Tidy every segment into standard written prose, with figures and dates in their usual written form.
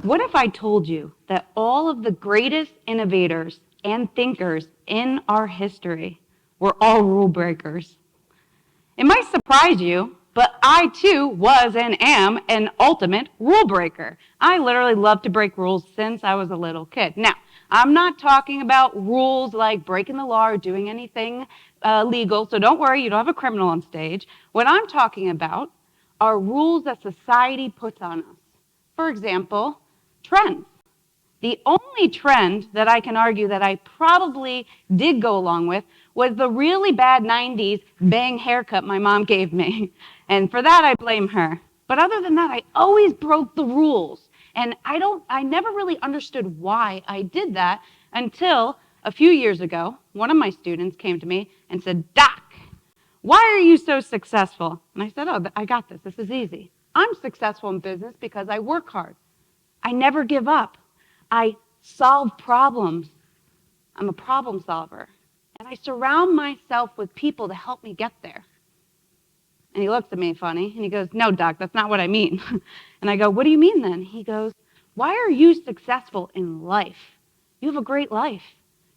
What if I told you that all of the greatest innovators and thinkers in our history were all rule breakers? It might surprise you, but I too was and am an ultimate rule breaker. I literally love to break rules since I was a little kid. Now, I'm not talking about rules like breaking the law or doing anything legal, so don't worry, you don't have a criminal on stage. What I'm talking about are rules that society puts on us. For example, trends. The only trend that I can argue that I probably did go along with was the really bad 90s bang haircut my mom gave me. And for that, I blame her. But other than that, I always broke the rules. And I never really understood why I did that until a few years ago, one of my students came to me and said, "Doc, why are you so successful?" And I said, "Oh, I got this. This is easy. I'm successful in business because I work hard. I never give up. I solve problems. I'm a problem solver. And I surround myself with people to help me get there." And he looks at me funny, and he goes, "No, Doc, that's not what I mean." And I go, "What do you mean then?" He goes, "Why are you successful in life? You have a great life.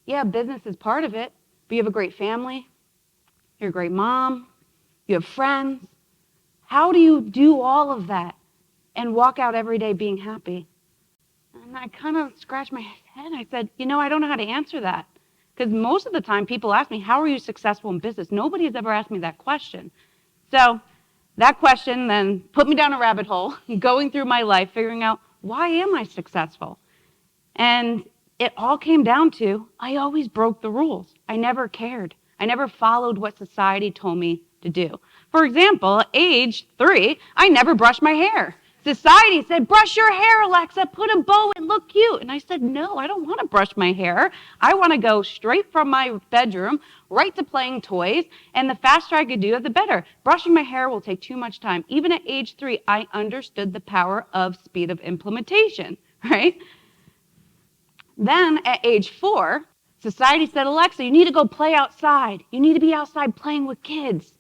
Yeah, business is part of it, but you have a great family. You're a great mom. You have friends. How do you do all of that and walk out every day being happy?" And I kind of scratched my head. I said, I don't know how to answer that. Because most of the time people ask me, "How are you successful in business?" Nobody has ever asked me that question. So that question then put me down a rabbit hole, going through my life, figuring out, why am I successful? And it all came down to, I always broke the rules. I never cared. I never followed what society told me to do. For example, at age 3, I never brushed my hair. Society said, "Brush your hair, Alexa, put a bow and look cute." And I said, "No, I don't want to brush my hair. I want to go straight from my bedroom right to playing toys, and the faster I could do it, the better. Brushing my hair will take too much time." Even at age 3, I understood the power of speed of implementation, right? Then at age 4, society said, "Alexa, you need to go play outside. You need to be outside playing with kids."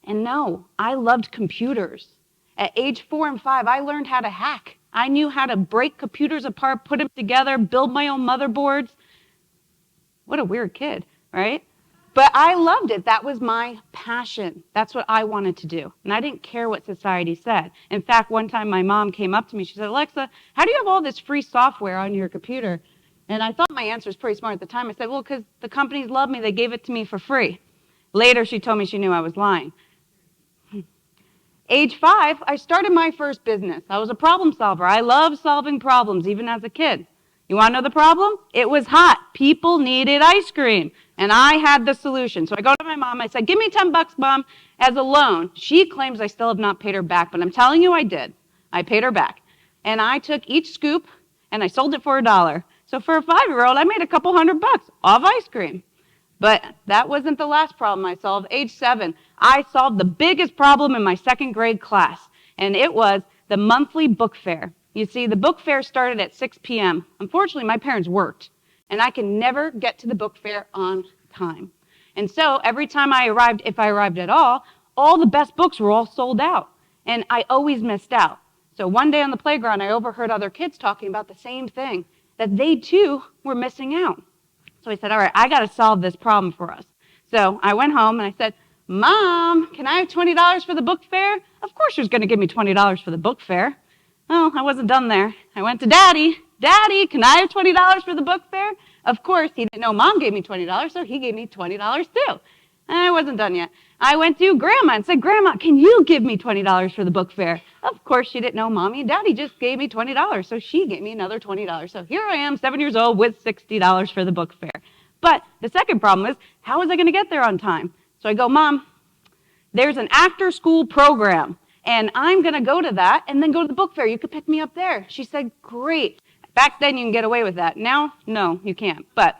And no, I loved computers. At age 4 and 5, I learned how to hack. I knew how to break computers apart, put them together, build my own motherboards. What a weird kid, right? But I loved it. That was my passion. That's what I wanted to do. And I didn't care what society said. In fact, one time my mom came up to me. She said, "Alexa, how do you have all this free software on your computer?" And I thought my answer was pretty smart at the time. I said, "Well, because the companies love me. They gave it to me for free." Later, she told me she knew I was lying. Age 5, I started my first business. I was a problem solver. I loved solving problems, even as a kid. You want to know the problem? It was hot. People needed ice cream, and I had the solution. So I go to my mom. I said, "Give me $10, Mom, as a loan." She claims I still have not paid her back, but I'm telling you I did. I paid her back. And I took each scoop, and I sold it for $1. So for a 5-year-old, I made a couple $100 off ice cream. But that wasn't the last problem I solved. Age 7, I solved the biggest problem in my 2nd grade class, and it was the monthly book fair. You see, the book fair started at 6 p.m. Unfortunately, my parents worked, and I could never get to the book fair on time. And so every time I arrived, if I arrived at all the best books were all sold out, and I always missed out. So one day on the playground, I overheard other kids talking about the same thing, that they too were missing out. So I said, "All right, I got to solve this problem for us." So I went home and I said, "Mom, can I have $20 for the book fair?" Of course she was going to give me $20 for the book fair. Oh, I wasn't done there. I went to Daddy. "Daddy, can I have $20 for the book fair?" Of course, he didn't know Mom gave me $20, so he gave me $20 too. And I wasn't done yet. I went to Grandma and said, "Grandma, can you give me $20 for the book fair?" Of course, she didn't know Mommy and Daddy just gave me $20, so she gave me another $20. So here I am, 7 years old, with $60 for the book fair. But the second problem is, how was I going to get there on time? So I go, "Mom, there's an after-school program, and I'm going to go to that and then go to the book fair. You could pick me up there." She said, "Great." Back then, you can get away with that. Now, no, you can't. But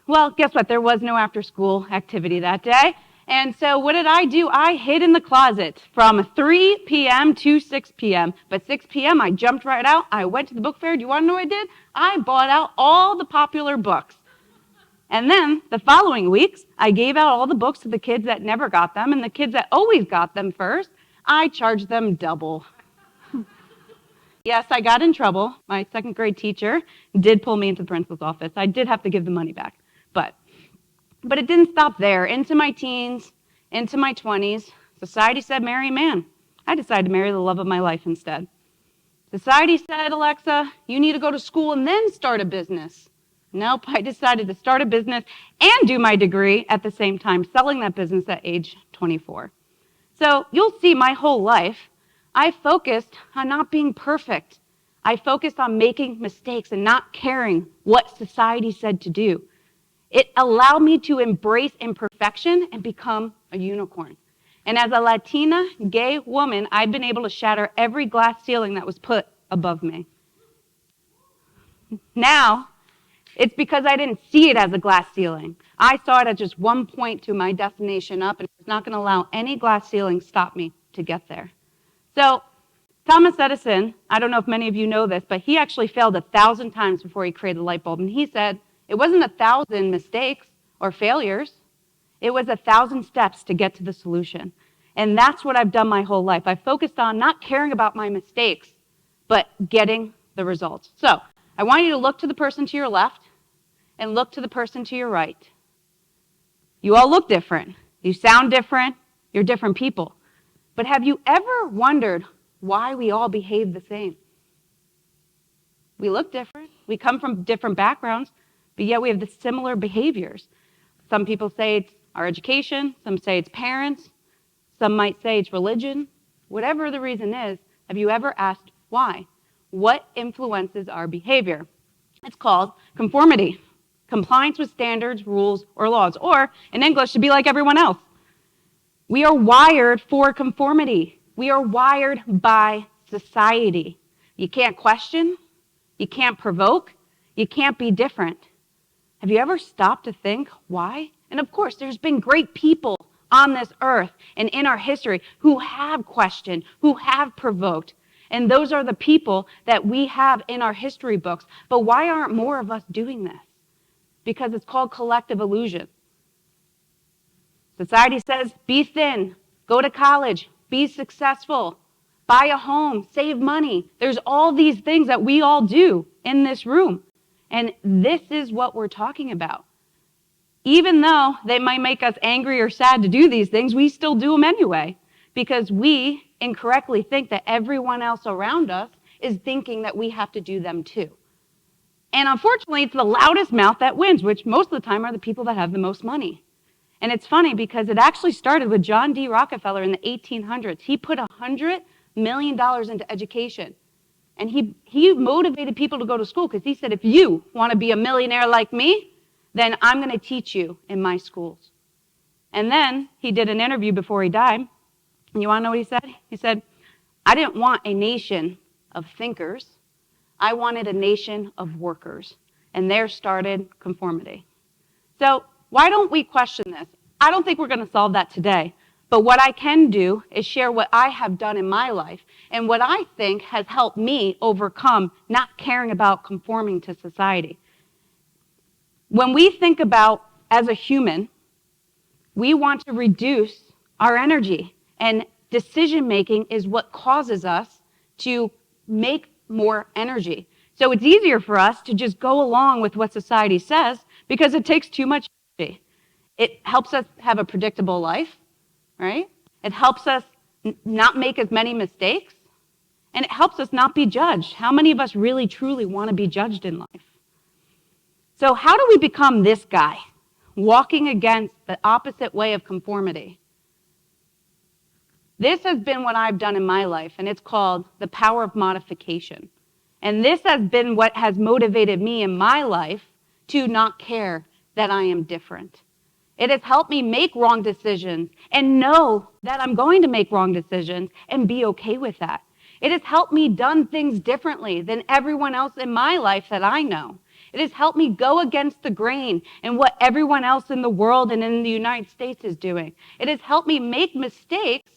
well, guess what? There was no after-school activity that day. And so what did I do? I hid in the closet from 3 p.m. to 6 p.m. But 6 p.m., I jumped right out. I went to the book fair. Do you want to know what I did? I bought out all the popular books. And then the following weeks, I gave out all the books to the kids that never got them. And the kids that always got them first, I charged them double. Yes, I got in trouble. My second grade teacher did pull me into the principal's office. I did have to give the money back. But it didn't stop there. Into my teens, into my 20s, society said marry a man. I decided to marry the love of my life instead. Society said, Alexa, you need to go to school and then start a business. Nope, I decided to start a business and do my degree at the same time, selling that business at age 24. So you'll see my whole life, I focused on not being perfect. I focused on making mistakes and not caring what society said to do. It allowed me to embrace imperfection and become a unicorn. And as a Latina gay woman, I've been able to shatter every glass ceiling that was put above me. Now, it's because I didn't see it as a glass ceiling. I saw it as just one point to my destination up, and I was not going to allow any glass ceiling stop me to get there. So, Thomas Edison, I don't know if many of you know this, but he actually failed 1,000 times before he created the light bulb. And he said, it wasn't 1,000 mistakes or failures. It was 1,000 steps to get to the solution. And that's what I've done my whole life. I focused on not caring about my mistakes, but getting the results. So I want you to look to the person to your left and look to the person to your right. You all look different. You sound different. You're different people. But have you ever wondered why we all behave the same? We look different. We come from different backgrounds, but yet we have the similar behaviors. Some people say it's our education. Some say it's parents. Some might say it's religion. Whatever the reason is, have you ever asked why? What influences our behavior? It's called conformity. Compliance with standards, rules, or laws. Or, in English, to be like everyone else. We are wired for conformity. We are wired by society. You can't question. You can't provoke. You can't be different. Have you ever stopped to think why? And of course, there's been great people on this earth and in our history who have questioned, who have provoked. And those are the people that we have in our history books. But why aren't more of us doing this? Because it's called collective illusion. Society says, be thin, go to college, be successful, buy a home, save money. There's all these things that we all do in this room. And this is what we're talking about. Even though they might make us angry or sad to do these things, we still do them anyway. Because we incorrectly think that everyone else around us is thinking that we have to do them too. And unfortunately, it's the loudest mouth that wins, which most of the time are the people that have the most money. And it's funny because it actually started with John D. Rockefeller in the 1800s. He put $100 million into education. And he motivated people to go to school because he said, if you want to be a millionaire like me, then I'm going to teach you in my schools. And then he did an interview before he died. And you want to know what he said? He said, I didn't want a nation of thinkers. I wanted a nation of workers. And there started conformity. So why don't we question this? I don't think we're going to solve that today. But what I can do is share what I have done in my life and what I think has helped me overcome not caring about conforming to society. When we think about, as a human, we want to reduce our energy. And decision-making is what causes us to make more energy. So it's easier for us to just go along with what society says because it takes too much energy. It helps us have a predictable life, right? It helps us not make as many mistakes. And it helps us not be judged. How many of us really, truly want to be judged in life? So how do we become this guy, walking against the opposite way of conformity? This has been what I've done in my life, and it's called the power of modification. And this has been what has motivated me in my life to not care that I am different. It has helped me make wrong decisions and know that I'm going to make wrong decisions and be okay with that. It has helped me done things differently than everyone else in my life that I know. It has helped me go against the grain and what everyone else in the world and in the United States is doing. It has helped me make mistakes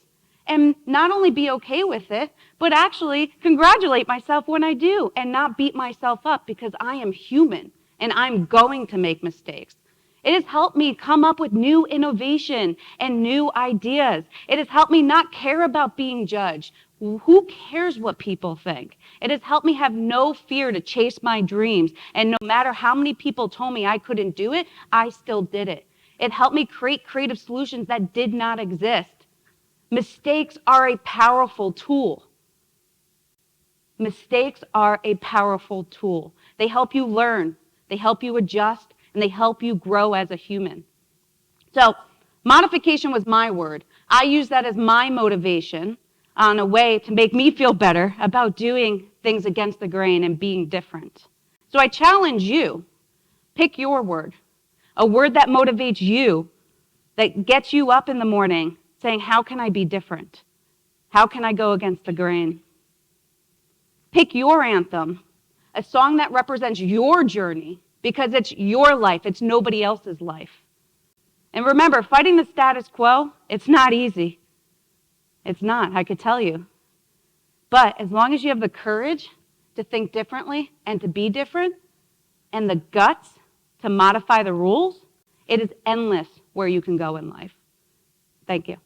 and not only be okay with it, but actually congratulate myself when I do and not beat myself up because I am human and I'm going to make mistakes. It has helped me come up with new innovation and new ideas. It has helped me not care about being judged. Who cares what people think? It has helped me have no fear to chase my dreams. And no matter how many people told me I couldn't do it, I still did it. It helped me create creative solutions that did not exist. Mistakes are a powerful tool. Mistakes are a powerful tool. They help you learn, they help you adjust, and they help you grow as a human. So, modification was my word. I use that as my motivation on a way to make me feel better about doing things against the grain and being different. So I challenge you, pick your word, a word that motivates you, that gets you up in the morning saying, how can I be different? How can I go against the grain? Pick your anthem, a song that represents your journey because it's your life, it's nobody else's life. And remember, fighting the status quo, it's not easy. It's not, I could tell you. But as long as you have the courage to think differently and to be different and the guts to modify the rules, it is endless where you can go in life. Thank you.